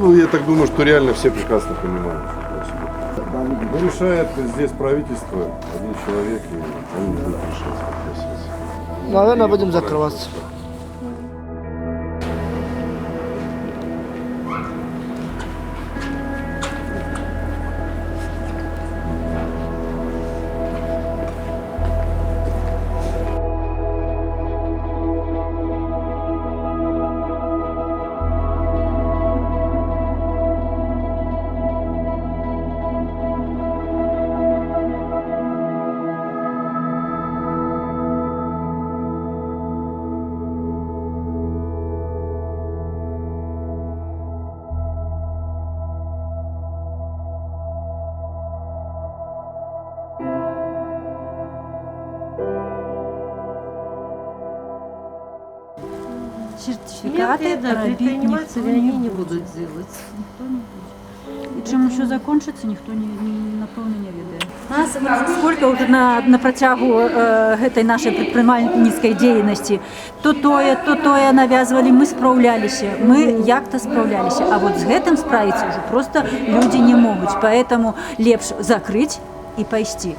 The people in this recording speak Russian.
Ну, я так думаю, что реально все прекрасно понимают. Ну, решает здесь правительство, один человек, и он будет решать вопросы. Наверное, будем закрываться. Сертификаты предприниматели они не будут делать. І чим що закінчиться, ніхто напевно не веде. Нас сколько вже на протягу этой нашей предпринимательской деятельности то тое навязывали, мы справлялися, мы як-то справлялися, а вот с гэтым справиться уже просто люди не могут, поэтому лепш закрыть и пойти.